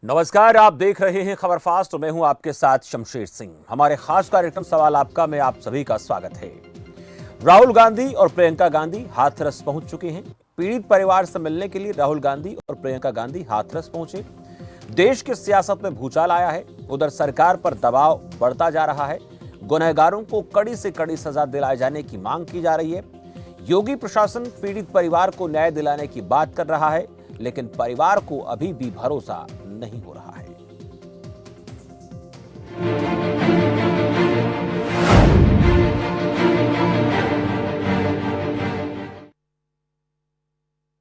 नमस्कार, आप देख रहे हैं खबर फास्ट और मैं हूं आपके साथ शमशेर सिंह। हमारे खास कार्यक्रम सवाल आपका में आप सभी का स्वागत है। राहुल गांधी और प्रियंका गांधी हाथरस पहुंच चुके हैं। पीड़ित परिवार से मिलने के लिए राहुल गांधी और प्रियंका गांधी हाथरस पहुंचे। देश की सियासत में भूचाल आया है। उधर सरकार पर दबाव बढ़ता जा रहा है। गुनहगारों को कड़ी से कड़ी सजा दिलाए जाने की मांग की जा रही है। योगी प्रशासन पीड़ित परिवार को न्याय दिलाने की बात कर रहा है, लेकिन परिवार को अभी भी भरोसा नहीं हो रहा है।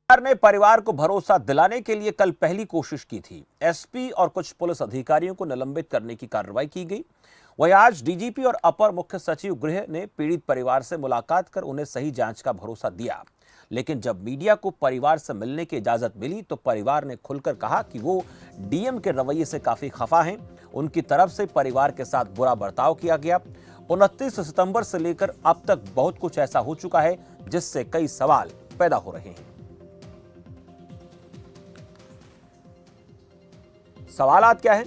सरकार ने परिवार को भरोसा दिलाने के लिए कल पहली कोशिश की थी। एसपी और कुछ पुलिस अधिकारियों को निलंबित करने की कार्रवाई की गई। वहीं आज डीजीपी और अपर मुख्य सचिव गृह ने पीड़ित परिवार से मुलाकात कर उन्हें सही जांच का भरोसा दिया। लेकिन जब मीडिया को परिवार से मिलने की इजाजत मिली तो परिवार ने खुलकर कहा कि वो डीएम के रवैये से काफी खफा हैं। उनकी तरफ से परिवार के साथ बुरा बर्ताव किया गया। 29 सितंबर से लेकर अब तक बहुत कुछ ऐसा हो चुका है जिससे कई सवाल पैदा हो रहे हैं। सवालात क्या है?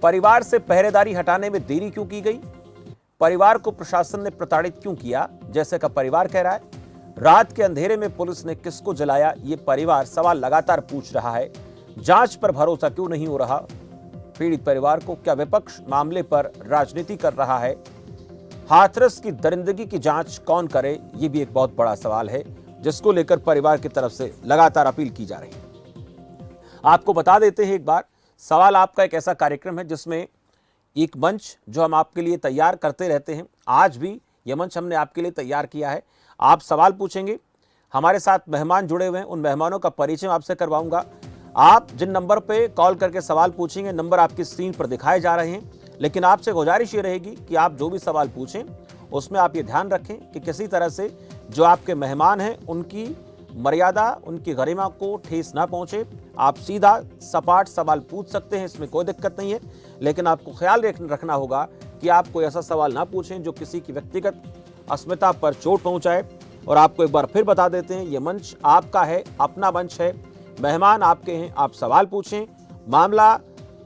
परिवार से पहरेदारी हटाने में देरी क्यों की गई? परिवार को प्रशासन ने प्रताड़ित क्यों किया, जैसे का परिवार कह रहा है? रात के अंधेरे में पुलिस ने किसको जलाया, ये परिवार सवाल लगातार पूछ रहा है। जांच पर भरोसा क्यों नहीं हो रहा पीड़ित परिवार को? क्या विपक्ष मामले पर राजनीति कर रहा है? हाथरस की दरिंदगी की जांच कौन करे, ये भी एक बहुत बड़ा सवाल है जिसको लेकर परिवार की तरफ से लगातार अपील की जा रही है। आपको बता देते हैं एक बार, सवाल आपका एक ऐसा कार्यक्रम है जिसमें एक मंच जो हम आपके लिए तैयार करते रहते हैं, आज भी यह मंच हमने आपके लिए तैयार किया है। आप सवाल पूछेंगे, हमारे साथ मेहमान जुड़े हुए हैं, उन मेहमानों का परिचय आपसे करवाऊंगा। आप जिन नंबर पे कॉल करके सवाल पूछेंगे, नंबर आपकी स्क्रीन पर दिखाए जा रहे हैं। लेकिन आपसे गुजारिश ये रहेगी कि आप जो भी सवाल पूछें उसमें आप ये ध्यान रखें कि किसी तरह से जो आपके मेहमान हैं उनकी मर्यादा, उनकी गरिमा को ठेस ना पहुंचे। आप सीधा सपाट सवाल पूछ सकते हैं, इसमें कोई दिक्कत नहीं है। लेकिन आपको ख्याल रखना होगा कि आप कोई ऐसा सवाल ना पूछें जो किसी की व्यक्तिगत अस्मिता पर चोट पहुंचाए। और आपको एक बार फिर बता देते हैं, ये मंच आपका है, अपना मंच है, मेहमान आपके हैं, आप सवाल पूछें। मामला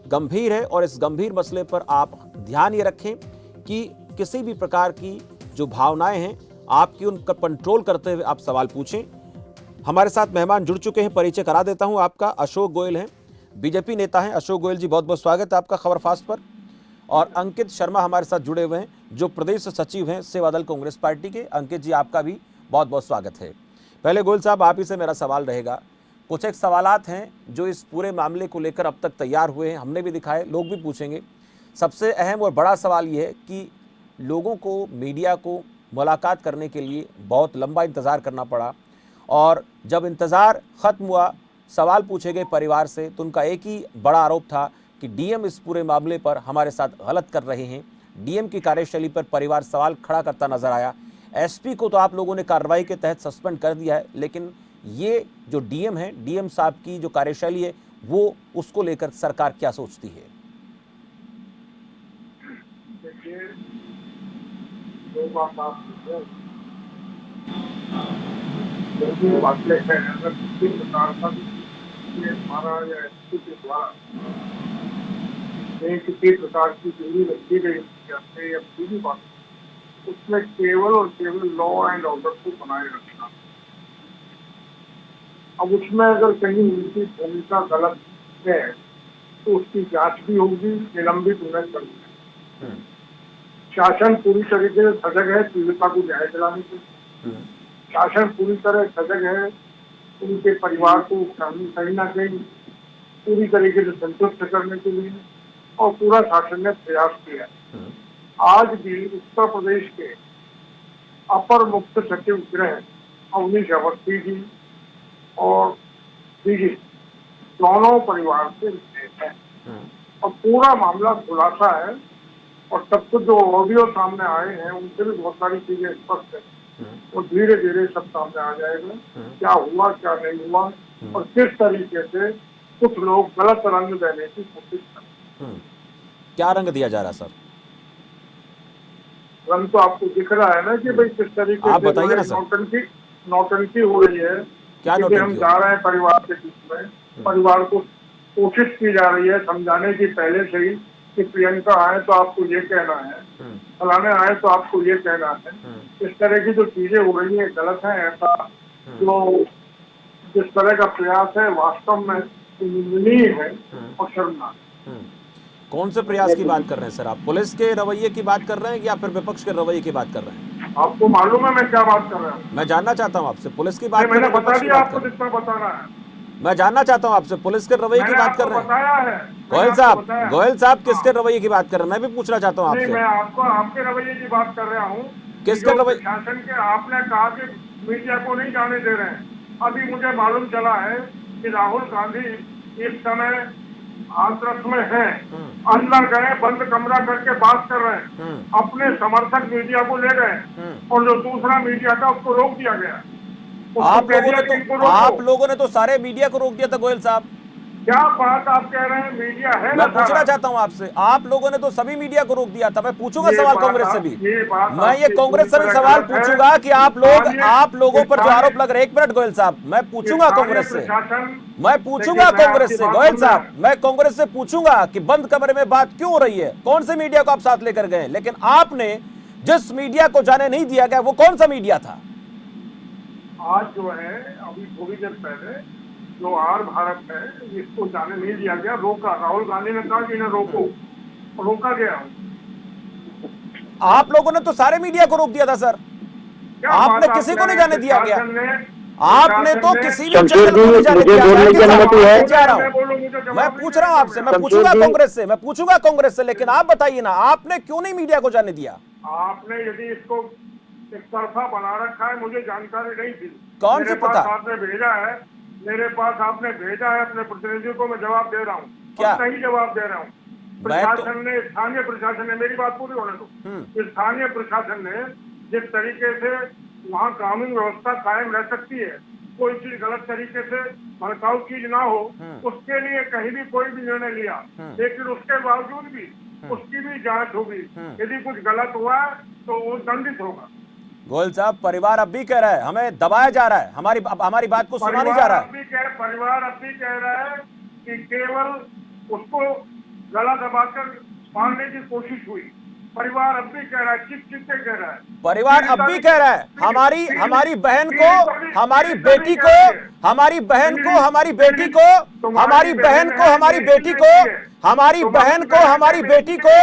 गंभीर है और इस गंभीर मसले पर आप ध्यान ये रखें कि किसी भी प्रकार की जो भावनाएं हैं आपकी, उनका कंट्रोल करते हुए आप सवाल पूछें। हमारे साथ मेहमान जुड़ चुके हैं, परिचय करा देता हूं आपका। अशोक गोयल हैं, बीजेपी नेता हैं। अशोक गोयल जी, बहुत बहुत स्वागत है आपका खबर फास्ट पर। और अंकित शर्मा हमारे साथ जुड़े हुए हैं, जो प्रदेश सचिव हैं सेवादल कांग्रेस पार्टी के। अंकित जी, आपका भी बहुत बहुत स्वागत है। पहले गोयल साहब, आप ही से मेरा सवाल रहेगा। कुछ एक सवालात हैं जो इस पूरे मामले को लेकर अब तक तैयार हुए हैं, हमने भी दिखाए, लोग भी पूछेंगे। सबसे अहम और बड़ा सवाल ये है कि लोगों को, मीडिया को मुलाकात करने के लिए बहुत लंबा इंतज़ार करना पड़ा। और जब इंतज़ार ख़त्म हुआ, सवाल पूछे गए परिवार से, तो उनका एक ही बड़ा आरोप था कि डीएम इस पूरे मामले पर हमारे साथ गलत कर रहे हैं। डीएम की कार्यशैली पर परिवार सवाल खड़ा करता नजर आया। एसपी को तो आप लोगों ने कार्रवाई के तहत सस्पेंड कर दिया है, लेकिन ये जो डीएम है, डीएम साहब की जो कार्यशैली है, वो उसको लेकर सरकार क्या सोचती है? देखिए, दो बात आप वाकई है, अगर किसी प्रकार का ये हमारा या एसपी के द्वारा किसी प्रकार की दूरी रखी गई या पूरी बात, उसमें केवल और केवल लॉ एंड ऑर्डर को बनाए रखना। अब उसमें अगर कहीं उनकी भूमिका गलत है तो उसकी जांच भी होगी, निलंबित उन्हें करना है। शासन पूरी तरीके से सजग है पीड़िता को न्याय दिलाने के लिए। शासन पूरी तरह सजग है उनके परिवार को कहीं ना कहीं पूरी तरीके से संतुष्ट करने के लिए, और पूरा शासन ने प्रयास किया। आज भी उत्तर प्रदेश के अपर मुख्य सचिव गृह अवनीश अवस्थी जी और डीजी दोनों परिवार से हैं और पूरा मामला खुलासा है। और सब कुछ जो ऑडियो सामने आए हैं उनसे भी बहुत सारी चीजें स्पष्ट है और धीरे धीरे सब सामने आ जाएगा क्या हुआ क्या नहीं हुआ और किस तरीके से कुछ लोग गलत रंग देने की कोशिश कर। क्या रंग दिया जा रहा सर? रंग तो आपको दिख रहा है ना कि भाई किस तरीके आप से बताइए ना सर। नौटंकी हो रही है। क्या क्योंकि हम जा रहे हैं परिवार के बीच में, परिवार को कोशिश की जा रही है समझाने की पहले से ही कि प्रियंका आए तो आपको ये कहना है, फलाने आए तो आपको ये कहना है। इस तरह की जो चीजें हो रही है गलत है। ऐसा जो जिस तरह का प्रयास है वास्तव में निंदनीय है और शर्मनाक। कौन से प्रयास की बात कर रहे हैं सर आप? पुलिस के रवैये की बात कर रहे हैं या फिर विपक्ष के रवैये की बात कर रहे हैं? आपको मालूम है मैं क्या बात कर रहा हूँ? मैं जानना चाहता हूं आपसे, पुलिस की बात कर रहे मैंने हैं, बता विपक्ष की दिया बात आपको कर रहे हैं? जितना बताना है। मैं जानना चाहता हूं आपसे, पुलिस के रवैये की बात कर रहे हैं? बताया है गोयल साहब किसके रवैये की बात कर रहे हैं? मैं भी पूछना चाहता हूं नहीं, आपसे। मैं आपको आपके रवैये की बात कर रहा हूँ। किसके रवैये? शासन के आपने कहा कि मीडिया को नहीं जाने दे रहे हैं। अभी मुझे मालूम चला है कि राहुल गांधी इस समय हाथरस में है, अंदर गए, बंद कमरा करके बात कर रहे हैं। अपने समर्थक मीडिया को ले गए और जो दूसरा मीडिया था उसको रोक दिया गया। आप लोगों ने तो सारे मीडिया को रोक दिया था गोयल साहब। क्या बात आप कह रहे हैं? मीडिया है मैं पूछना चाहता हूं आपसे, आप लोगों ने तो सभी मीडिया को रोक दिया था। मैं पूछूंगा सवाल कांग्रेस से भी, मैं ये कांग्रेस से भी सवाल पूछूंगा कि आप लोगों पर जो आरोप लग रहे हैं। एक मिनट गोयल साहब, मैं पूछूंगा कांग्रेस से, मैं पूछूंगा कांग्रेस से। गोयल साहब, मैं कांग्रेस से पूछूंगा कि बंद कमरे में बात क्यों हो रही है, कौन से मीडिया को आप साथ लेकर गए? लेकिन आपने जिस मीडिया को जाने नहीं दिया गया वो कौन सा मीडिया था? आज जो है अभी थोड़ी देर पहले जो आर भारत है इसको जाने नहीं दिया गया, रोका। राहुल गांधी ने कहा कि इन्हें रोको, रोका गया। आप लोगों ने तो सारे मीडिया को रोक दिया था सर, आपने किसी को नहीं जाने दिया गया। आपने तो किसी भी चैनल को नहीं जाने दिया। मैं पूछ रहा हूं आपसे, मैं पूछूंगा कांग्रेस से, मैं पूछूंगा कांग्रेस से, लेकिन आप बताइए ना, आपने क्यों नहीं मीडिया को जाने दिया? आपने यदि इसको एक तरफा बना रखा है, मुझे जानकारी नहीं थी। कौन सी पता? आपने भेजा है मेरे पास, आपने भेजा है अपने प्रतिनिधि को, मैं जवाब दे रहा हूँ। क्या सही जवाब दे रहा हूँ? प्रशासन ने, स्थानीय प्रशासन ने, मेरी बात पूरी होने दो। स्थानीय प्रशासन ने जिस तरीके से वहाँ कानून व्यवस्था कायम रह सकती है, कोई चीज गलत तरीके से भड़काऊ चीज ना हो, उसके लिए कहीं भी कोई भी निर्णय लिया, लेकिन उसके बावजूद भी उसकी भी जांच होगी। यदि कुछ गलत हुआ तो वो दंडित होगा। गोयल साहब, परिवार अब भी कह रहा है हमें दबाया जा रहा है, हमारी बात को सुना नहीं जा रहा है। परिवार अब भी कह रहा है कि केवल उसको गला दबाकर मारने की कोशिश हुई। परिवार अब भी कह रहा है, चिप के कह रहा है। परिवार अब भी कह रहा है हमारी बहन को, हमारी बेटी को, हमारी बहन को, हमारी बेटी को, हमारी बहन को, हमारी बेटी को, हमारी बहन को, हमारी बेटी को,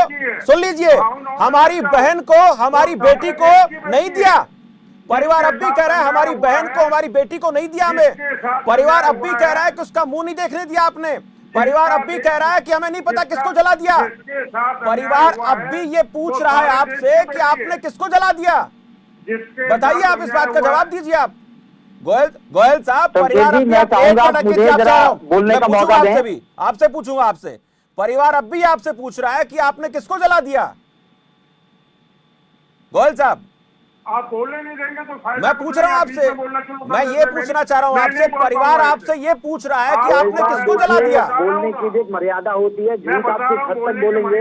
सुन लीजिए, हमारी बहन को, हमारी बेटी को नहीं दिया। परिवार अब भी कह रहा है हमारी बहन को, हमारी बेटी को नहीं दिया हमें। परिवार अब भी कह रहा है कि उसका मुंह नहीं देखने दिया आपने। परिवार अब भी कह रहा है कि हमें नहीं पता किसको जला दिया। परिवार अब भी ये पूछ रहा है आपसे कि आपने किसको जला दिया। बताइए, आप इस बात का जवाब दीजिए। आप गोयल साहब, परिवार अब भी आपसे पूछूंगा आपसे, परिवार अब भी आपसे पूछ रहा है कि आपने किसको जला दिया। गोयल साहब, आप बोलने नहीं देंगे तो मैं पूछ रहा हूं आपसे, मैं ये पूछना चाह रहा हूं आपसे, परिवार आपसे ये पूछ रहा है कि आपने किसको जला दिया। बोलने की भी मर्यादा होती है, झूठ आप किस हद तक बोलेंगे?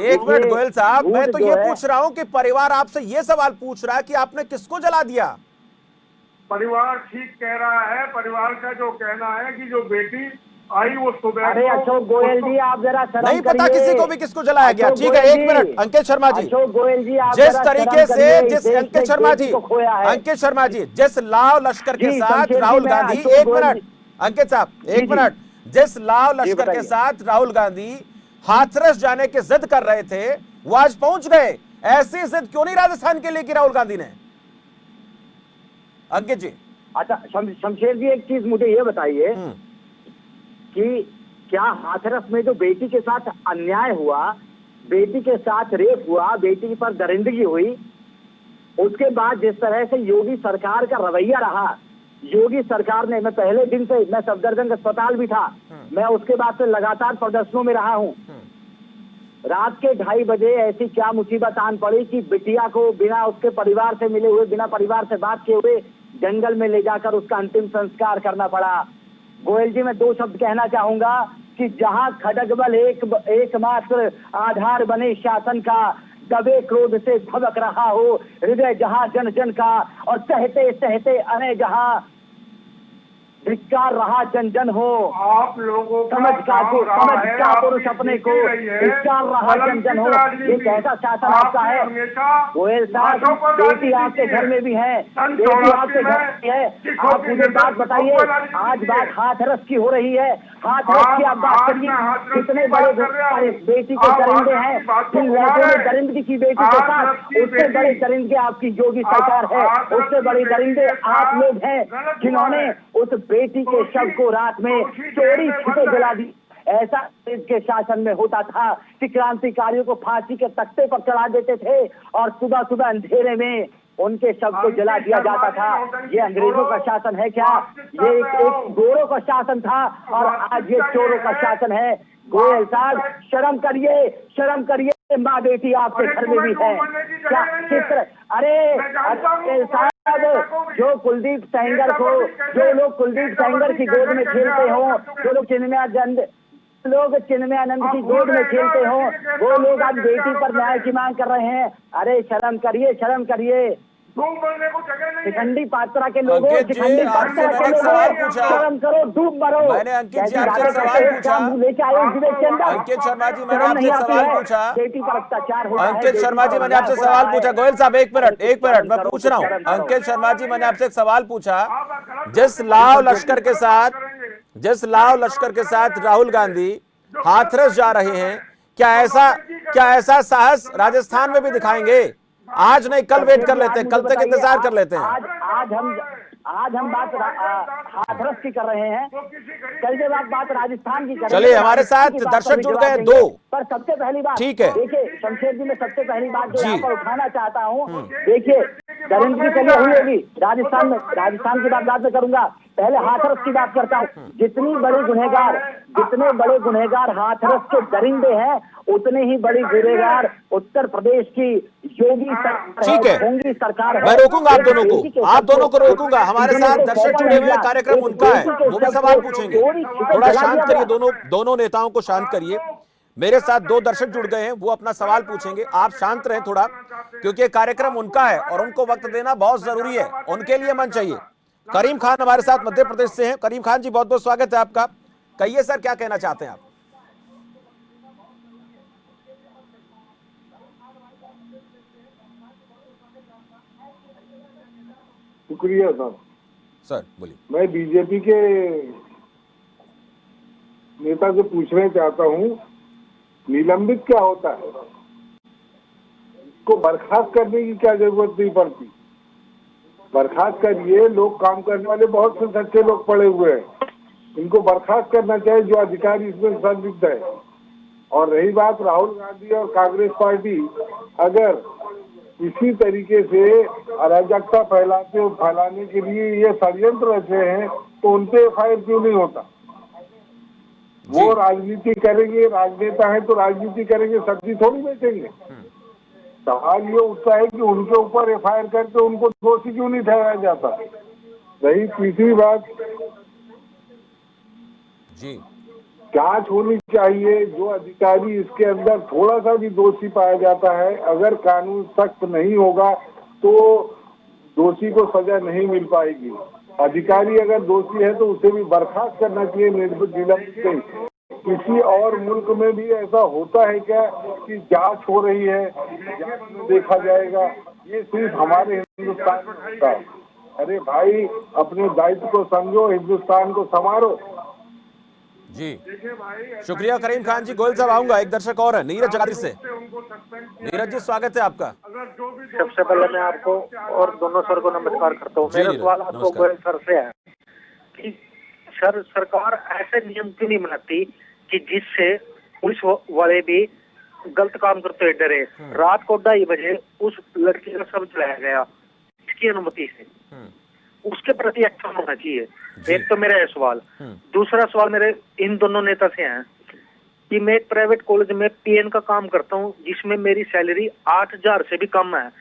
एक मिनट गोयल साहब, मैं तो ये पूछ रहा हूं कि परिवार आपसे ये सवाल पूछ रहा है कि आपने किसको जला दिया। परिवार ठीक कह रहा है। परिवार का जो कहना है कि जो बेटी आई वो सुबह, अरे अशोक गोयल जी, आप जरा शर्म नहीं पता किसी को भी किसको जलाया गया। ठीक है, एक मिनट अंकित शर्मा जी, अशोक गोयल जी, आप जिस तरीके से अंकित शर्मा जी, जिस लाव लश्कर के साथ राहुल गांधी, एक मिनट अंकित साहब, एक मिनट, जिस लाव लश्कर के साथ राहुल गांधी हाथरस जाने की जिद कर रहे थे, वो आज पहुंच गए। ऐसी जिद क्यों नहीं राजस्थान के लिए की राहुल गांधी ने? अंकित जी। अच्छा शमशेर जी, एक चीज मुझे ये बताइए कि क्या हाथरस में जो बेटी के साथ अन्याय हुआ, बेटी के साथ रेप हुआ, बेटी पर दरिंदगी हुई, उसके बाद जिस तरह से योगी सरकार का रवैया रहा, योगी सरकार ने, मैं पहले दिन से, मैं सफदरजंग अस्पताल भी था, मैं उसके बाद से लगातार प्रदर्शनों में रहा हूं। रात के 2:30 बजे ऐसी क्या मुसीबत आन पड़ी कि बिटिया को बिना उसके परिवार से मिले हुए, बिना परिवार से बात किए हुए जंगल में ले जाकर उसका अंतिम संस्कार करना पड़ा। गोयल जी, मैं 2 शब्द कहना चाहूंगा कि जहां खड्गबल एकमात्र आधार बने शासन का, दबे क्रोध से भड़क रहा हो हृदय जहां जन जन का, और सहते सहते अने जहां धिक्कार रहा जन जन हो, आप लोगों का समझ का काम रहा समझ है, का आपकी पुरुष अपने को, ड्यूटी रही है, धिक्कार रहा जन जन हो। ये कैसा शासन आपका है गोयल साहब? बेटी आपके घर में भी है, बेटी आपके घर में है। आप मुझे बात बताइए, आज बात हाथरस की हो रही है, हाथरस की आप बात करिए। कितने बड़े बेटी के दरिंदे हैं, जिन लड़कों ने दरिंदगी की बेटी के साथ, उससे बड़े दरिंदे आपकी योगी सरकार है, उससे बड़े दरिंदे आप लोग हैं जिन्होंने उस बेटी के शव को रात में चोरी छिपे जला दी। ऐसा देश के शासन में होता था कि क्रांतिकारियों को फांसी के तख्ते पर चढ़ा देते थे और सुबह सुबह अंधेरे में उनके शव को जला दिया जाता था। ये अंग्रेजों का शासन है क्या? ये एक गोरों का शासन था और आज ये चोरों का शासन है। गोयल साहब शर्म करिए, शर्म करिए। माँ बेटी आपके घर में भी है क्या? चित्र अरे साहब, जो कुलदीप सेंगर को, जो लोग कुलदीप सेंगर की गोद में खेलते हो, जो लोग चिन्मयानंद की गोद में खेलते हो, वो लोग आज बेटी पर न्याय की मांग कर रहे हैं। अरे शर्म करिए, शर्म करिए। शिखंडी पात्रा के लोगों, शिखंडी पात्रा के लोगों, शर्म करो, डूब मरो। मैंने अंकित जी आपसे सवाल पूछा। लेके आए विवेक चंद्र। अंकित शर्मा जी मैंने आपसे सवाल पूछा। बेटी पर अत्याचार होता है। अंकित शर्मा जी मैंने आपसे सवाल पूछा। गोयल साहब एक मिनट मैं पूछ रहा हूँ। अंकित शर्मा जी मैंने आपसे एक सवाल पूछा। जिस लाव लश्कर के साथ राहुल गांधी हाथरस जा रहे हैं, क्या ऐसा साहस राजस्थान में भी दिखाएंगे? आज नहीं, कल वेट कर लेते हैं, कल तक इंतजार कर लेते हैं। आज हम बात हाथरस की कर रहे हैं, कल जब आप बात राजस्थान की कर रहे हैं। चलिए, हमारे साथ दर्शक जुड़ गए 2। पर सबसे पहली बात, ठीक है, देखिए शमशेर जी, मैं सबसे पहली बात जो यहाँ पर उठाना चाहता हूँ, देखिए दरिंदगी चली हुई होगी राजस्थान में, राजस्थान की बात बाद में करूंगा, पहले हाथरस की बात करता हूँ। जितने बड़े गुनहगार हाथरस के दरिंदे हैं, उतने ही बड़ी गुनहगार उत्तर प्रदेश की योगी सरकार है। मैं रोकूंगा आप दोनों को रोकूंगा। हमारे साथ दर्शक जुड़े हुए, कार्यक्रम उनका है, वो भी सवाल पूछेंगे। थोड़ा शांत करिए, दोनों नेताओं को शांत करिए। मेरे साथ 2 दर्शक जुड़ गए हैं, वो अपना सवाल पूछेंगे। आप शांत रहें थोड़ा, क्योंकि कार्यक्रम उनका है और उनको वक्त देना बहुत जरूरी है, उनके लिए मन चाहिए। करीम खान हमारे साथ मध्य प्रदेश से हैं। करीम खान जी, बहुत बहुत स्वागत है आपका। कहिए सर, क्या कहना चाहते हैं आप? शुक्रिया सर बोलिए। मैं बीजेपी के नेता से पूछना चाहता हूं, निलंबित क्या होता है? इसको बर्खास्त करने की क्या जरूरत नहीं पड़ती? बर्खास्त करिए, लोग काम करने वाले बहुत से सच्चे लोग पड़े हुए हैं, इनको बर्खास्त करना चाहिए जो अधिकारी इसमें संदिग्ध है। और रही बात राहुल गांधी और कांग्रेस पार्टी, अगर इसी तरीके से अराजकता फैलाने के लिए ये षड्यंत्र रचे हैं, तो उनपे एफआईआर क्यों नहीं होता? वो राजनीति करेंगे, राजनेता है तो राजनीति करेंगे, सब्जी थोड़ी बेचेंगे। सवाल ये उठता है कि उनके ऊपर एफआईआर करके उनको दोषी क्यों नहीं ठहराया जाता? रही तीसरी बात, जी, जांच होनी चाहिए। जो अधिकारी इसके अंदर थोड़ा सा भी दोषी पाया जाता है, अगर कानून सख्त नहीं होगा तो दोषी को सजा नहीं मिल पाएगी। अधिकारी अगर दोषी है तो उसे भी बर्खास्त करना चाहिए, निलंबित नहीं। किसी और मुल्क में भी ऐसा होता है क्या कि जांच हो रही है, जांच में देखा जाएगा? ये सिर्फ हमारे हिंदुस्तान में होता है। अरे भाई, अपने दायित्व को समझो, हिंदुस्तान को संवारो। जी, शुक्रिया करीम खान जी। गोयल साहब आऊंगा, एक दर्शक और है नीरज जगाधरी से। नीरज जी, स्वागत है आपका। सबसे पहले मैं आपको और दोनों सर को नमस्कार करता हूँ। मेरा सवाल आपको गोयल सर से है कि सर, सरकार ऐसे नियम क्यों नहीं बनाती कि जिससे पुलिस वाले भी गलत काम करते हुए डरे? रात को 2:30 बजे उस लड़की का शव जलाया गया, इसकी अनुमति से, उसके प्रति एक्शन होना चाहिए। एक तो मेरा यह सवाल। दूसरा सवाल मेरे इन दोनों नेता से है कि मैं एक प्राइवेट कॉलेज में पीएन का काम करता हूं, जिसमें मेरी सैलरी 8,000 से भी कम है।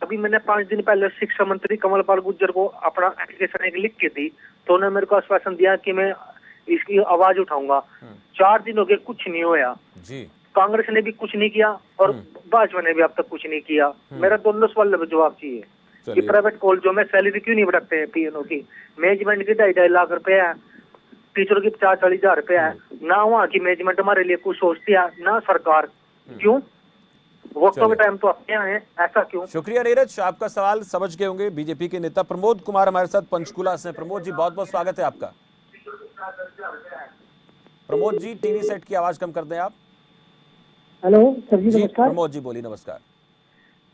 अभी मैंने 5 दिन पहले शिक्षा मंत्री कमल पाल गुर्जर को अपना एप्लीकेशन एक लिख के दी, तो उन्होंने मेरे को आश्वासन दिया कि मैं इसकी आवाज उठाऊंगा। 4 दिन हो गए, कुछ नहीं होया। कांग्रेस ने भी कुछ नहीं किया और भाजपा ने भी अब तक कुछ नहीं किया। मेरा दोनों सवाल जवाब चाहिए। कि चलिए। प्राइवेट कॉलेजों में सैलरी क्यों नहीं बढ़ाते हैं पीएनओ की। मैनेजमेंट की 2.5 लाख रुपए है, टीचर की 50-40 हजार रुपए है। ना वहाँ की मैनेजमेंट हमारे लिए कुछ सोचती है, ना सरकार। क्यों? वोटों के चलिए। टाइम तो अपने यहाँ है, ऐसा क्यों? शुक्रिया नीरज, आपका सवाल समझ गए होंगे। बीजेपी के नेता प्रमोद कुमार हमारे साथ पंचकुला से। प्रमोद जी, बहुत बहुत स्वागत है आपका। प्रमोद जी, टीवी सेट की आवाज कम कर दें आप। हेलो सर जी, जी नमस्कार। प्रमोद जी बोलिए। नमस्कार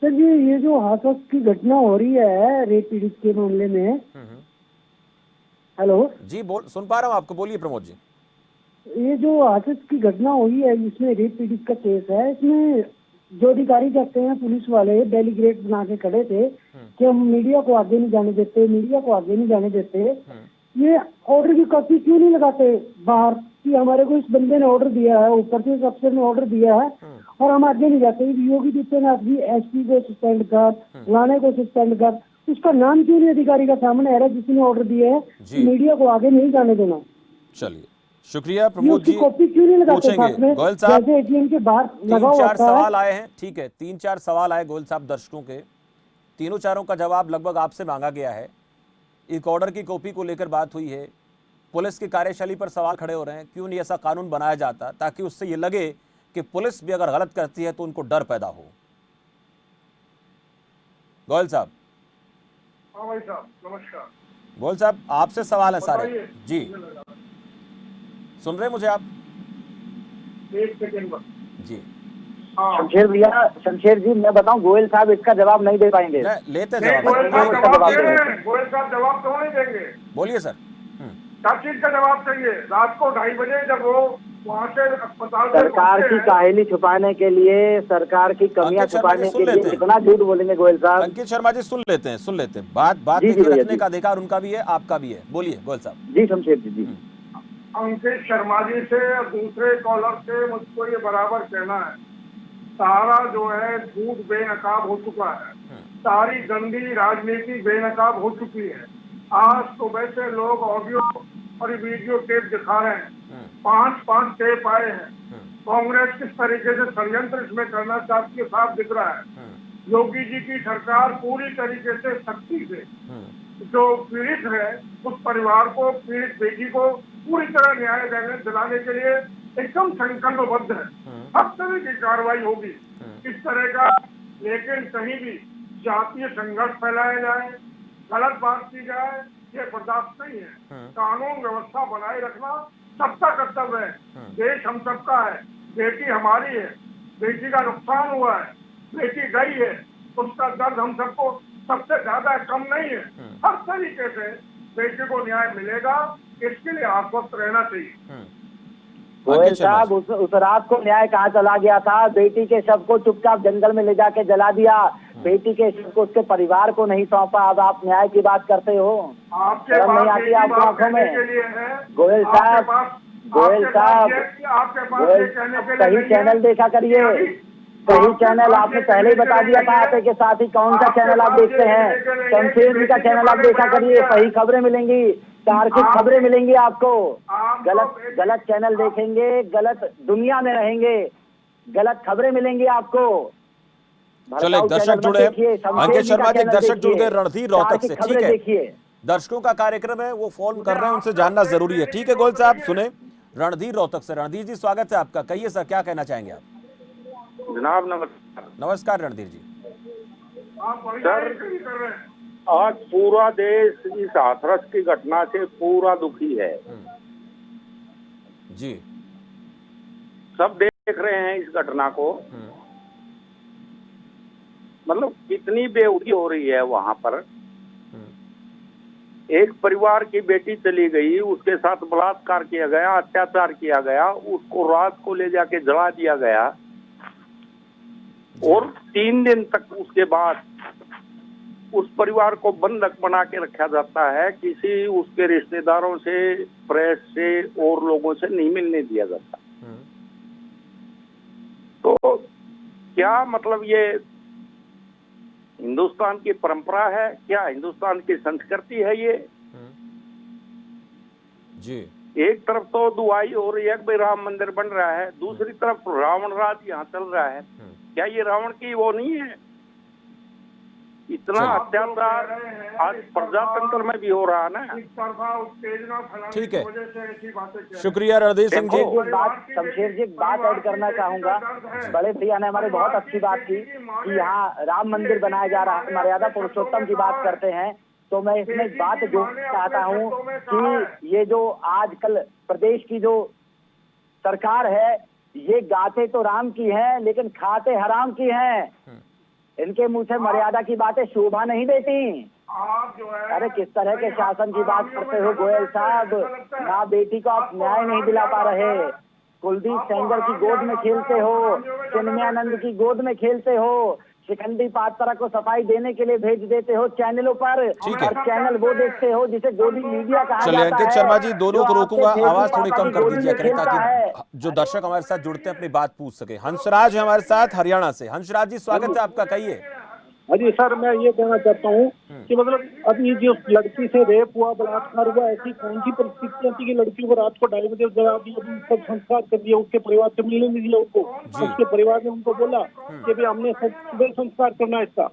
सर जी, ये जो हाथरस की घटना हो रही है रेप पीड़ित के मामले में, हेलो जी, सुन पा रहा हूँ आपको, बोलिए प्रमोद जी। ये जो हाथरस की घटना हुई है, इसमें रेप पीड़ित का केस है, इसमें जो अधिकारी कहते हैं पुलिस वाले डेलीगेट बना के खड़े थे कि हम मीडिया को आगे नहीं जाने देते, मीडिया को आगे नहीं जाने देते। ये ऑर्डर की कॉपी क्यों नहीं लगाते बाहर कि हमारे को इस बंदे ने ऑर्डर दिया है, ऊपर से इस अफसर ने ऑर्डर दिया है और हम आगे नहीं जाते। योगी आदित्यनाथ जी एसपी को सस्पेंड कर, लाने को सस्पेंड कर, उसका नाम क्यों नहीं अधिकारी का सामने आ रहा है जिसने ऑर्डर दिया है कि मीडिया को आगे नहीं जाने देना। चलिए, शुक्रिया ये प्रमोद उसकी जी। कॉपी क्यों नहीं लगाते साथ पूछेंगे में, गोयल साहब। जैसे एटीएम के बाहर लगा 3-4 होता है। सवाल आए हैं, ठीक है, 3-4 सवाल आए गोयल साहब दर्शकों के। तीनों चारों का जवाब लगभग आपसे मांगा गया है। एक ऑर्डर की कॉपी को लेकर बात हुई है। पुलिस की कार्यशैली पर सवाल खड़े हो रहे हैं, क्यों नहीं ऐसा कानून बनाया जाता ताकि उससे ये लगे कि पुलिस भी अगर गलत करती है तो उनको डर पैदा हो। गोयल साहब। हाँ भाई साहब, नमस्कार। गोयल साहब, आपसे सवाल है सारे। बताइए। जी, सुन रहे मुझे आप? एक सेकेंड बस। जी, हाँ, शमशेर जी, मैं बताऊं, गोयल साहब इसका जवाब नहीं दे पाएंगे। लेते नहीं, जवाब। गोयल साहब इसका जवाब जवाब दे दो। रहे हैं। गोयल साहब जवाब क्यों नहीं देंगे? बोलिए सर। क्या चीज का जवाब चाहिए? रात को 2:30 बजे जब वो वहाँ से अस्पताल से सरकार पहुंचते की हैं, काहिली छुपाने के लिए, सरकार की कमियां अंकित शर्मा जी, छुपाने सुन के लेते लिए हैं। कितना झूठ बोलेंगे गोयल साहब। अंकित शर्मा जी, सुन लेते हैं। बात जी, जी देखिए, भैया, रखने जी। का अधिकार उनका भी है, आपका भी है। बोलिए गोयल साहब। जी शमशेर जी, जी। अंकित शर्मा जी से और दूसरे कॉलर से मुझको ये बराबर कहना है, सारा जो है झूठ बेनकाब हो चुका है। सारी गंदी राजनीति बेनकाब हो चुकी है। आज सुबह से लोग ऑडियो और वीडियो टेप दिखा रहे हैं। 5 टेप आए हैं। कांग्रेस किस तरीके से षड्यंत्र इसमें करना चाहती है, साफ दिख रहा है। योगी जी की सरकार पूरी तरीके से सख्ती से जो पीड़ित है उस परिवार को, पीड़ित बेटी को पूरी तरह न्याय दिलाने के लिए एकदम संकल्पबद्ध है। हर तरह की कार्रवाई होगी इस तरह का। लेकिन कहीं भी जातीय संघर्ष फैलाया जाए, गलत बात की जाए, ये बर्दाश्त नहीं है। कानून व्यवस्था बनाए रखना सबका कर्तव्य है। देश हम सबका है। बेटी हमारी है, बेटी का नुकसान हुआ है, बेटी गई है, उसका दर्द हम सबको सबसे ज्यादा कम नहीं है। हर तरीके से बेटी को न्याय मिलेगा, इसके लिए आश्वस्त रहना चाहिए। गोयल साहब, उस रात को न्याय कहाँ चला गया था? बेटी के शव को चुपचाप जंगल में ले जाके जला दिया, बेटी के शव को उसके परिवार को नहीं सौंपा। अब आप न्याय की बात करते हो, शर्म नहीं आती आपको आंखों में? गोयल साहब, सही चैनल देखा करिए, सही चैनल। आपने पहले ही बता दिया था आते के साथ ही कौन सा चैनल आप देखते हैं। शमशेर जी का चैनल आप देखा करिए, सही खबरें मिलेंगी, तार्किक खबरें मिलेंगी आपको। गलत चैनल देखेंगे, गलत दुनिया में रहेंगे, गलत खबरें मिलेंगी आपको। चलो, एक दर्शक जुड़े हैं। अंकित शर्मा जी, दर्शक जुड़ गए रणधीर रोहतक से। ठीक है, देखिए, दर्शकों का कार्यक्रम है, वो फोन कर रहे हैं, उनसे जानना जरूरी है। ठीक है गोयल साहब, सुने रणधीर रोहतक से। रणधीर जी, स्वागत है आपका। कहिए सर, क्या कहना चाहेंगे आप? जनाब नमस्कार। नमस्कार रणधीर जी। सर, आज पूरा देश इस हाथरस की घटना से पूरा दुखी है जी। सब देख रहे हैं इस घटना को। मतलब कितनी बेहुदी हो रही है वहां पर। एक परिवार की बेटी चली गई, उसके साथ बलात्कार किया गया, अत्याचार किया गया, उसको रात को ले जाके जला दिया गया और 3 दिन तक उसके बाद उस परिवार को बंधक बना के रखा जाता है। किसी उसके रिश्तेदारों से, प्रेस से और लोगों से नहीं मिलने दिया जाता। तो क्या मतलब ये हिंदुस्तान की परंपरा है क्या? हिंदुस्तान की संस्कृति है ये? जी। एक तरफ तो दुआई हो रही है कि भाई राम मंदिर बन रहा है, दूसरी तरफ रावण राज यहाँ चल रहा है। क्या ये रावण की वो नहीं है? इतना अत्याचार आज प्रजातंत्र में भी हो रहा है ना। एक तरफा उत्तेजना फैलाने ठीक की है। वजह से ऐसी बातें कह रहे हैं। शुक्रिया रणधीर सिंह जी। एक बात शमशेर जी, एक बात ऐड करना चाहूंगा। बड़े भैया ने हमारे बहुत अच्छी बात की कि यहाँ राम मंदिर बनाया जा रहा है, मर्यादा पुरुषोत्तम की बात करते हैं। तो मैं इसमें एक बात जोड़ना चाहता हूँ कि ये जो आजकल प्रदेश की जो सरकार है, ये गाते तो राम की है लेकिन खाते हराम की हैं। इनके मुंह से मर्यादा की बातें शोभा नहीं देती। आप जो है अरे किस तरह के शासन की बात करते हो गोयल साहब। माँ बेटी को आप न्याय नहीं दिला पा रहे, कुलदीप सेंगर की गोद में खेलते हो, चिन्मयानंद की गोद में खेलते हो, शिखंडी पात्रा को सफाई देने के लिए भेज देते हो चैनलों पर, ठीक है। और चैनल वो देखते हो जिसे गोदी मीडिया कहा चलिए जाता अंकित है। शर्मा जी, दोनों को जो रोकूंगा, आपके आवाज थोड़ी पापा कम की कर गोदी दीजिए में करें, खेलता है। ताकि जो दर्शक हमारे साथ जुड़ते हैं अपनी बात पूछ सके। हंसराज है हमारे साथ हरियाणा से। हंसराज जी, स्वागत है आपका, कहिए। हाँ जी सर, मैं ये कहना चाहता हूँ कि मतलब अभी जो लड़की से रेप हुआ, बलात्कार हुआ, ऐसी कौन सी परिस्थितियां थी कि लड़की को रात को 2:30 बजे जवाब दिया, सब संस्कार कर दिया, उसके परिवार से मिलने नहीं दिया उनको। उसके परिवार ने उनको बोला कि भाई हमने सुबह संस्कार करना है इसका।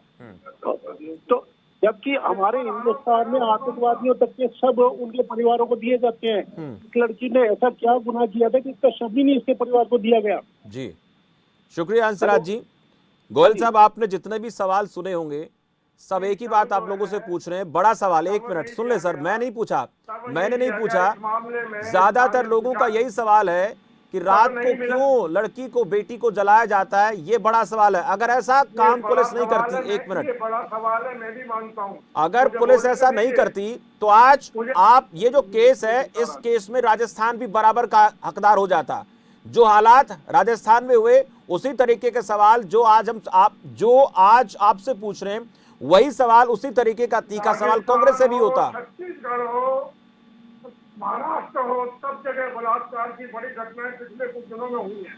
तो जबकि हमारे हिंदुस्तान में आतंकवादियों तक के सब उनके परिवारों को दिए जाते हैं। इस लड़की ने ऐसा क्या गुनाह किया था कि इसका शब्द ही नहीं इसके परिवार को दिया गया। जी शुक्रिया हंसराज जी। गोयल साहब, आपने जितने भी सवाल सुने होंगे सब एक ही बात आप लोगों से पूछ रहे हैं। बड़ा सवाल है, 1 मिनट सुन ले सर। मैंने नहीं पूछा, ज्यादातर लोगों का यही सवाल है कि रात को क्यों लड़की को, बेटी को जलाया जाता है। ये बड़ा सवाल है। अगर ऐसा काम पुलिस नहीं करती, 1 मिनट, बड़ा सवाल है, मैं भी मानता हूँ। अगर पुलिस ऐसा नहीं करती तो आज आप, ये जो केस है, इस केस में राजस्थान भी बराबर का हकदार हो जाता। जो हालात राजस्थान में हुए, उसी तरीके के सवाल जो आज आपसे पूछ रहे हैं, वही सवाल, उसी तरीके का तीखा सवाल कांग्रेस से भी होता। छत्तीसगढ़ हो, महाराष्ट्र हो, सब जगह बलात्कार की बड़ी घटनाएं पिछले कुछ दिनों में हुई है।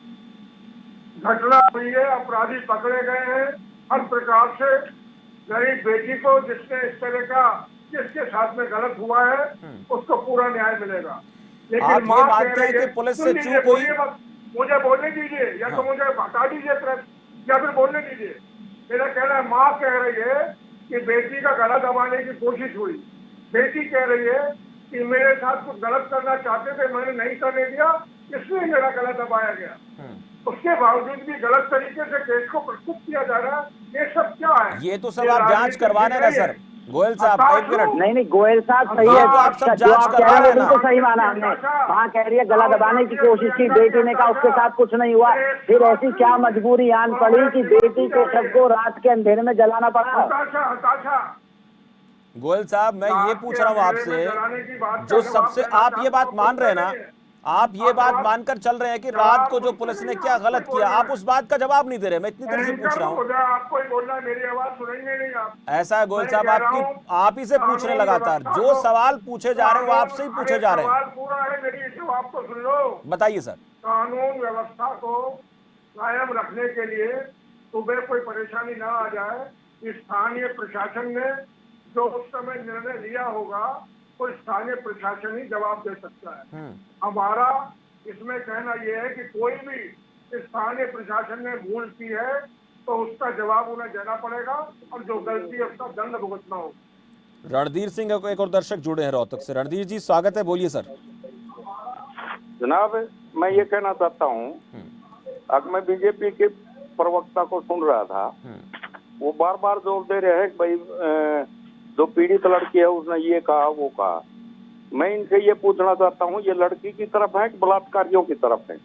घटना हुई है, अपराधी पकड़े गए हैं। हर प्रकार से गरीब बेटी को जिसने इस तरह का, जिसके साथ में गलत हुआ है, उसको पूरा न्याय मिलेगा। लेकिन आप ये मानते हैं कि पुलिस से चूक हुई? मुझे बोलने दीजिए, या तो मुझे हटा दीजिए प्रेस, या फिर बोलने दीजिए। मेरा कहना है, माँ कह रही है कि बेटी का गला दबाने की कोशिश हुई। बेटी कह रही है कि मेरे साथ कुछ गलत करना चाहते थे, मैंने नहीं करने दिया, इसलिए मेरा गला दबाया गया। उसके बावजूद भी गलत तरीके से केस को प्रस्तुत किया जा रहा है। ये सब क्या है? ये तो सब आप जांच करवाने ना सर। गोयल साहब, 1 मिनट। नहीं, गोयल साहब सही है, तो आप सब जो जांच आप कह करवा रहे हैं लेना। बिल्कुल सही माना हमने। वहाँ कह रही है गला दबाने की कोशिश की, बेटी ने कहा उसके साथ कुछ नहीं हुआ। फिर ऐसी क्या मजबूरी आन पड़ी कि बेटी के शव को रात के अंधेरे में जलाना पड़ा? हताशा। गोयल साहब, मैं ये पूछ रहा हूँ आपसे, जो सबसे, आप ये बात मान रहे हैं ना, आप ये बात मानकर चल रहे हैं कि रात को जो पुलिस ने क्या गलत किया, आप उस बात का जवाब नहीं दे रहे। मैं इतनी देर से पूछ रहा हूँ। आपको ही बोलना, मेरी आवाज सुनेंगे नहीं आप। ऐसा है गोयल साहब, आप ही से पूछ रहे लगातार, जो सवाल पूछे जा रहे हैं वो आपसे ही पूछे जा रहे हैं। सवाल पूरा है, मेरी जवाब तो सुन लो। बताइए सर। कानून व्यवस्था को कायम रखने के लिए सुबह कोई परेशानी ना आ जाए, स्थानीय प्रशासन ने जो उस समय निर्णय लिया होगा, तो स्थानीय प्रशासन ही जवाब दे सकता है। हमारा इसमें कहना यह है कि कोई भी स्थानीय प्रशासन ने भूल की है तो उसका जवाब उन्हें देना पड़ेगा, और जो गलती है उसका दंड भुगतना होगा। रणधीर सिंह को एक और दर्शक जुड़े हैं रोहतक से। रणधीर जी, स्वागत है, बोलिए सर। जनाब, मैं ये कहना चाहता हूँ, अब मैं बीजेपी के प्रवक्ता को सुन रहा था, वो बार बार जोर दे रहे हैं कि भाई जो पीड़ित लड़की है उसने ये कहा वो कहा। मैं इनसे ये पूछना चाहता हूँ, ये लड़की की तरफ है कि बलात्कारियों की तरफ है?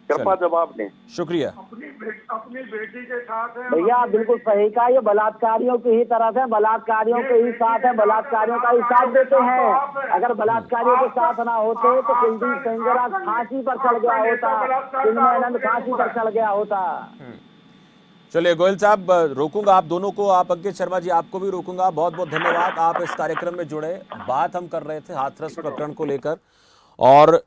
कृपया जवाब दें। शुक्रिया। अपनी बेटी के साथ है भैया, बिल्कुल सही कहा, ये बलात्कारियों की ही तरफ है, बलात्कारियों के ही साथ है, बलात्कारियों का ही साथ देते हैं। अगर बलात्कारियों के साथ ना होते तो कुलदीप सेंगर आज फांसी पर चढ़ गया होता, चिन्मयानंद फांसी पर चढ़ गया होता। चलिए गोयल साहब, रोकूंगा आप दोनों को, आप अंकित शर्मा जी आपको भी रोकूंगा। बहुत बहुत धन्यवाद, आप इस कार्यक्रम में जुड़े। बात हम कर रहे थे हाथरस प्रकरण को लेकर, और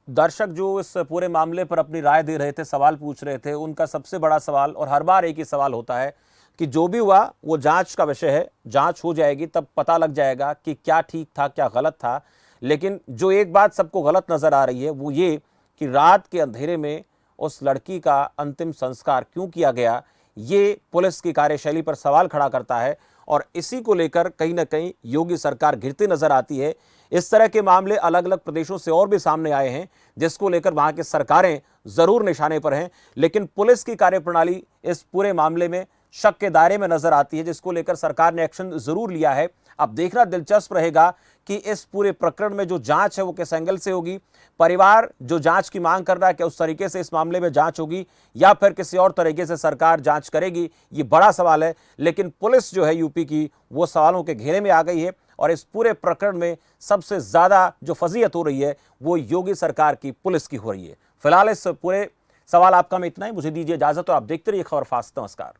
दर्शक जो इस पूरे मामले पर अपनी राय दे रहे थे, सवाल पूछ रहे थे, उनका सबसे बड़ा सवाल, और हर बार एक ही सवाल होता है कि जो भी हुआ वो जांच का विषय है, जांच हो जाएगी तब पता लग जाएगा कि क्या ठीक था क्या गलत था। लेकिन जो एक बात सबको गलत नजर आ रही है वो ये कि रात के अंधेरे में उस लड़की का अंतिम संस्कार क्यों किया गया, ये पुलिस की कार्यशैली पर सवाल खड़ा करता है और इसी को लेकर कहीं ना कहीं योगी सरकार घिरती नजर आती है। इस तरह के मामले अलग अलग प्रदेशों से और भी सामने आए हैं, जिसको लेकर वहां की सरकारें जरूर निशाने पर हैं, लेकिन पुलिस की कार्यप्रणाली इस पूरे मामले में शक के दायरे में नजर आती है, जिसको लेकर सरकार ने एक्शन जरूर लिया है। अब देखना दिलचस्प रहेगा कि इस पूरे प्रकरण में जो जांच है वो किस एंगल से होगी। परिवार जो जांच की मांग कर रहा है, क्या उस तरीके से इस मामले में जांच होगी या फिर किसी और तरीके से सरकार जांच करेगी, ये बड़ा सवाल है। लेकिन पुलिस जो है यूपी की, वो सवालों के घेरे में आ गई है और इस पूरे प्रकरण में सबसे ज्यादा जो फजीहत हो रही है वो योगी सरकार की पुलिस की हो रही है। फिलहाल इस पूरे सवाल आपका में इतना ही। मुझे दीजिए इजाजत और आप देखते रहिए खबर फास्ट। नमस्कार।